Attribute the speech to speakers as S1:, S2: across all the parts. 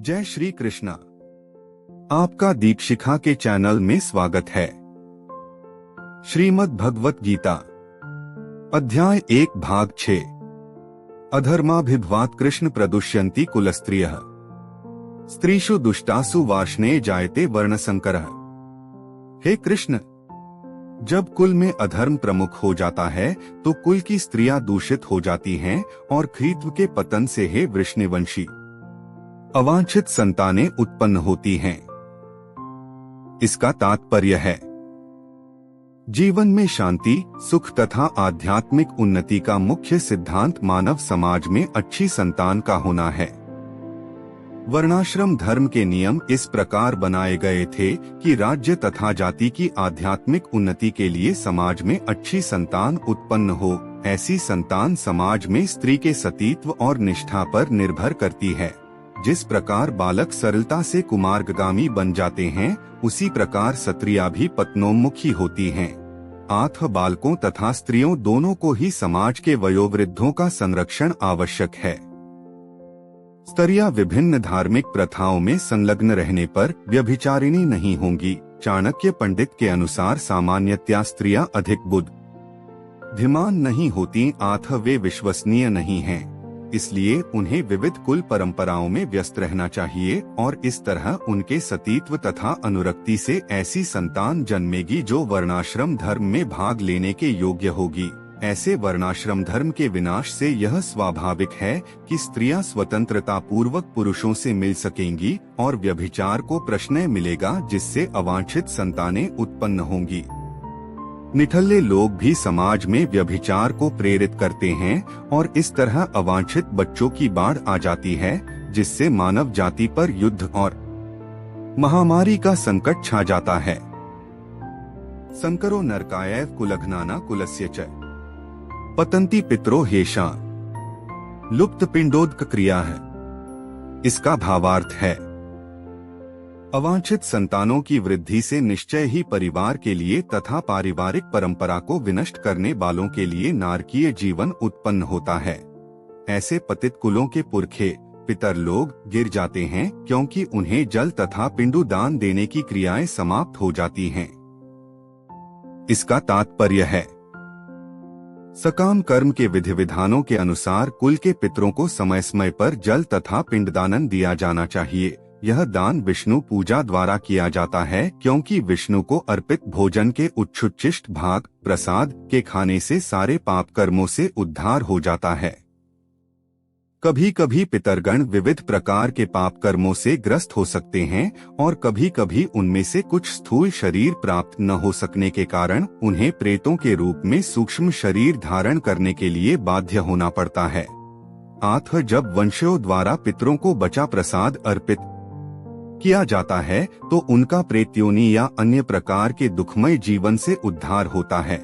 S1: जय श्री कृष्णा। आपका दीक्षिखा के चैनल में स्वागत है। श्रीमद् भगवत गीता अध्याय 1 भाग 6 अधर्माभिभवात् कृष्ण प्रदुष्यन्ति कुलस्त्रियः स्त्रीषु दुष्टासु वार्ष्णेय जायते वर्णसंकरः। हे कृष्ण, जब कुल में अधर्म प्रमुख हो जाता है तो कुल की स्त्रियां दूषित हो जाती हैं और ख्रीत्व के पतन से हे वृष्णिवंशी अवांछित संतानें उत्पन्न होती हैं। इसका तात्पर्य है जीवन में शांति, सुख तथा आध्यात्मिक उन्नति का मुख्य सिद्धांत मानव समाज में अच्छी संतान का होना है। वर्णाश्रम धर्म के नियम इस प्रकार बनाए गए थे कि राज्य तथा जाति की आध्यात्मिक उन्नति के लिए समाज में अच्छी संतान उत्पन्न हो। ऐसी संतान समाज में स्त्री के सतीत्व और निष्ठा पर निर्भर करती है। जिस प्रकार बालक सरलता से कुमार्गामी बन जाते हैं, उसी प्रकार स्त्रियां भी पत्नोन्मुखी होती हैं। आठ बालकों तथा स्त्रियों दोनों को ही समाज के वयोवृद्धों का संरक्षण आवश्यक है। स्त्रियां विभिन्न धार्मिक प्रथाओं में संलग्न रहने पर व्यभिचारिणी नहीं होंगी। चाणक्य पंडित के अनुसार सामान्यतया स्त्रियां अधिक बुद्धिमान नहीं होती, आठ वे विश्वसनीय नहीं हैं। इसलिए उन्हें विविध कुल परंपराओं में व्यस्त रहना चाहिए और इस तरह उनके सतीत्व तथा अनुरक्ति से ऐसी संतान जन्मेगी जो वर्णाश्रम धर्म में भाग लेने के योग्य होगी। ऐसे वर्णाश्रम धर्म के विनाश से यह स्वाभाविक है कि स्त्रियां स्वतंत्रता पूर्वक पुरुषों से मिल सकेंगी और व्यभिचार को प्रश्रय मिलेगा, जिससे अवांछित संतानें उत्पन्न होंगी। निठल्ले लोग भी समाज में व्यभिचार को प्रेरित करते हैं और इस तरह अवांछित बच्चों की बाढ़ आ जाती है, जिससे मानव जाति पर युद्ध और महामारी का संकट छा जाता है। संकरो नरकायैव कुलघ्नाना कुलस्य च पतंती पितरो हेषा लुप्त पिंडोदक क्रिया है। इसका भावार्थ है अवांछित संतानों की वृद्धि से निश्चय ही परिवार के लिए तथा पारिवारिक परंपरा को विनष्ट करने वालों के लिए नारकीय जीवन उत्पन्न होता है। ऐसे पतित कुलों के पुरखे पितर लोग गिर जाते हैं, क्योंकि उन्हें जल तथा पिंडु दान देने की क्रियाएं समाप्त हो जाती हैं। इसका तात्पर्य है सकाम कर्म के विधि विधानों के अनुसार कुल के पितरों को समय समय पर जल तथा पिंडदान दिया जाना चाहिए। यह दान विष्णु पूजा द्वारा किया जाता है, क्योंकि विष्णु को अर्पित भोजन के उच्छिष्ट भाग प्रसाद के खाने से सारे पाप कर्मों से उद्धार हो जाता है। कभी कभी पितरगण विविध प्रकार के पाप कर्मों से ग्रस्त हो सकते हैं और कभी कभी उनमें से कुछ स्थूल शरीर प्राप्त न हो सकने के कारण उन्हें प्रेतों के रूप में सूक्ष्म शरीर धारण करने के लिए बाध्य होना पड़ता है। आठ जब वंशों द्वारा पितरों को बचा प्रसाद अर्पित किया जाता है तो उनका प्रेत्योनि या अन्य प्रकार के दुखमय जीवन से उद्धार होता है।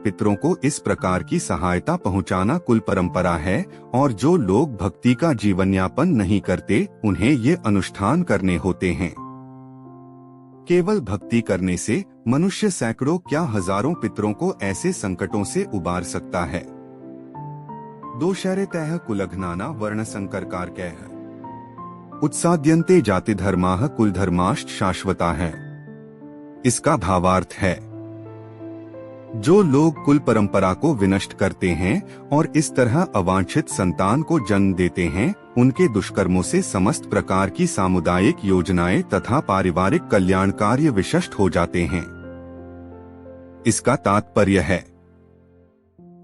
S1: पितरों को इस प्रकार की सहायता पहुंचाना कुल परंपरा है और जो लोग भक्ति का जीवन यापन नहीं करते, उन्हें ये अनुष्ठान करने होते हैं। केवल भक्ति करने से मनुष्य सैकड़ों क्या हजारों पितरों को ऐसे संकटों से उबार सकता है। दोषैरेतैः कुलघ्नाना वर्णसंकरकारकैः उत्साद्यन्ते जाति धर्माः कुल धर्माश्च शाश्वता है। इसका भावार्थ है जो लोग कुल परंपरा को विनष्ट करते हैं और इस तरह अवांछित संतान को जन्म देते हैं, उनके दुष्कर्मों से समस्त प्रकार की सामुदायिक योजनाएं तथा पारिवारिक कल्याण कार्य विनष्ट हो जाते हैं। इसका तात्पर्य है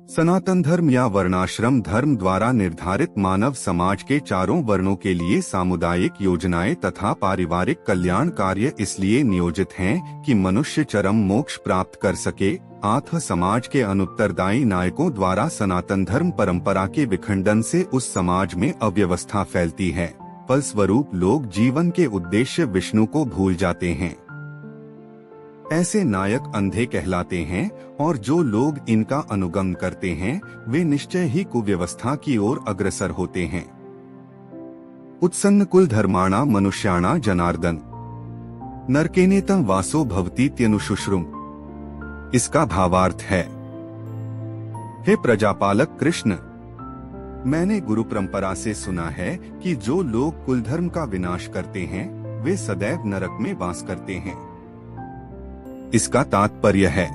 S1: सनातन धर्म या वर्णाश्रम धर्म द्वारा निर्धारित मानव समाज के चारों वर्णों के लिए सामुदायिक योजनाएं तथा पारिवारिक कल्याण कार्य इसलिए नियोजित हैं कि मनुष्य चरम मोक्ष प्राप्त कर सके। आठ समाज के अनुत्तरदायी नायकों द्वारा सनातन धर्म परंपरा के विखंडन से उस समाज में अव्यवस्था फैलती है। फलस्वरूप लोग जीवन के उद्देश्य विष्णु को भूल जाते हैं। ऐसे नायक अंधे कहलाते हैं और जो लोग इनका अनुगमन करते हैं वे निश्चय ही कुव्यवस्था की ओर अग्रसर होते हैं। उत्सन्न कुल धर्माणा मनुष्याणा जनार्दन नरकेनेतं वासो भवतीत्यनुशुश्रुम। इसका भावार्थ है हे प्रजापालक कृष्ण, मैंने गुरु परंपरा से सुना है कि जो लोग कुलधर्म का विनाश करते हैं वे सदैव नरक में वास करते हैं। इसका तात्पर्य है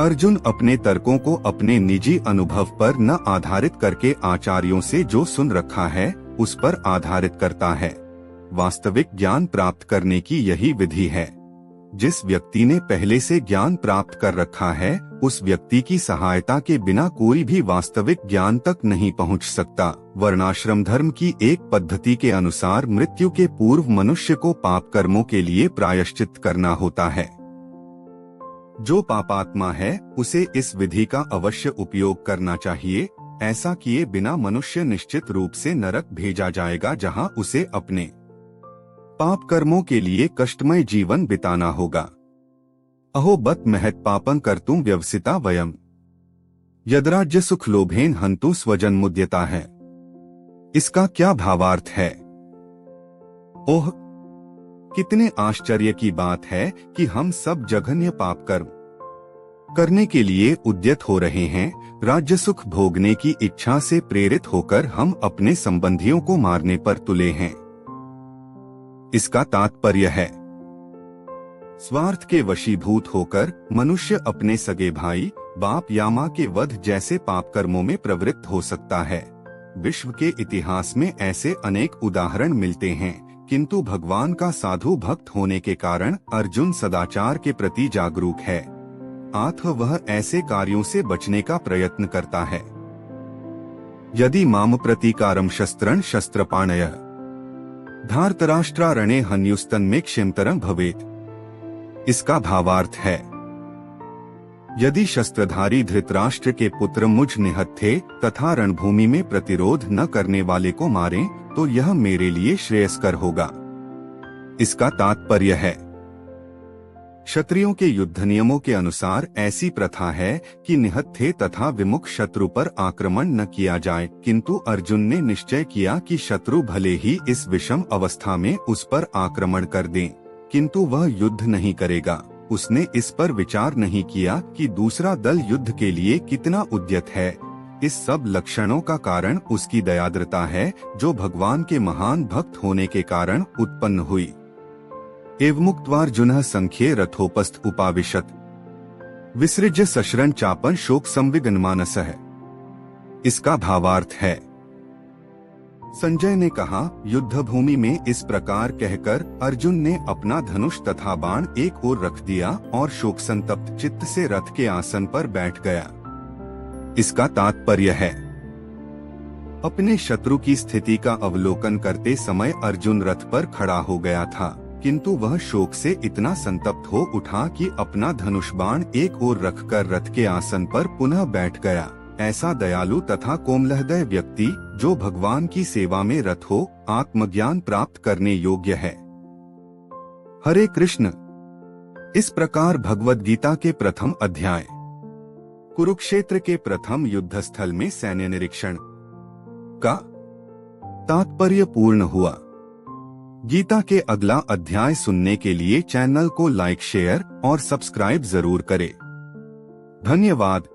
S1: अर्जुन अपने तर्कों को अपने निजी अनुभव पर न आधारित करके आचार्यों से जो सुन रखा है उस पर आधारित करता है। वास्तविक ज्ञान प्राप्त करने की यही विधि है। जिस व्यक्ति ने पहले से ज्ञान प्राप्त कर रखा है उस व्यक्ति की सहायता के बिना कोई भी वास्तविक ज्ञान तक नहीं पहुंच सकता। वर्णाश्रम धर्म की एक पद्धति के अनुसार मृत्यु के पूर्व मनुष्य को पाप कर्मों के लिए प्रायश्चित करना होता है। जो पापात्मा है उसे इस विधि का अवश्य उपयोग करना चाहिए। ऐसा किए बिना मनुष्य निश्चित रूप से नरक भेजा जाएगा, जहां उसे अपने पाप कर्मों के लिए कष्टमय जीवन बिताना होगा। अहो बत महत् पापं कर्तुं व्यवसिता वयम् यद्राज्य सुख लोभेन हन्तु स्वजन्मुद्यता है। इसका क्या भावार्थ है? ओह, कितने आश्चर्य की बात है कि हम सब जघन्य पाप कर्म करने के लिए उद्यत हो रहे हैं। राज्य सुख भोगने की इच्छा से प्रेरित होकर हम अपने संबंधियों को मारने पर तुले हैं। इसका तात्पर्य है स्वार्थ के वशीभूत होकर मनुष्य अपने सगे भाई, बाप या मां के वध जैसे पाप कर्मों में प्रवृत्त हो सकता है। विश्व के इतिहास में ऐसे अनेक उदाहरण मिलते हैं, किंतु भगवान का साधु भक्त होने के कारण अर्जुन सदाचार के प्रति जागरूक है। अतः वह ऐसे कार्यों से बचने का प्रयत्न करता है। यदि माम प्रतीकारम शस्त्रं शस्त्रपाणयः धार्तराष्ट्रारणे हन्युस्तन में क्षिमतरं भवेत्। इसका भावार्थ है यदि शस्त्रधारी धृतराष्ट्र के पुत्र मुझ निहत थे तथा रणभूमि में प्रतिरोध न करने वाले को मारें तो यह मेरे लिए श्रेयस्कर होगा। इसका तात्पर्य है क्षत्रियों के युद्ध नियमों के अनुसार ऐसी प्रथा है कि निहत थे तथा विमुख शत्रु पर आक्रमण न किया जाए, किंतु अर्जुन ने निश्चय किया कि शत्रु भले ही इस विषम अवस्था में उस पर आक्रमण कर दें, किंतु वह युद्ध नहीं करेगा। उसने इस पर विचार नहीं किया कि दूसरा दल युद्ध के लिए कितना उद्यत है। इस सब लक्षणों का कारण उसकी दयाद्रता है, जो भगवान के महान भक्त होने के कारण उत्पन्न हुई। एवमुक्त्वार्जुनः संख्ये रथोपस्थ उपाविशत् विसृज्य सशरन् चापन् शोक संविघ्नमानसः। इसका भावार्थ है संजय ने कहा, युद्ध भूमि में इस प्रकार कहकर अर्जुन ने अपना धनुष तथा बाण एक ओर रख दिया और शोक संतप्त चित्त से रथ के आसन पर बैठ गया। इसका तात्पर्य है अपने शत्रु की स्थिति का अवलोकन करते समय अर्जुन रथ पर खड़ा हो गया था, किंतु वह शोक से इतना संतप्त हो उठा कि अपना धनुष बाण एक ओर रखकर रथ के आसन पर पुनः बैठ गया। ऐसा दयालु तथा कोमलहृदय व्यक्ति जो भगवान की सेवा में रत हो, आत्मज्ञान प्राप्त करने योग्य है। हरे कृष्ण। इस प्रकार भगवद गीता के प्रथम अध्याय कुरुक्षेत्र के प्रथम युद्ध स्थल में सैन्य निरीक्षण का तात्पर्य पूर्ण हुआ। गीता के अगला अध्याय सुनने के लिए चैनल को लाइक, शेयर और सब्सक्राइब जरूर करें। धन्यवाद।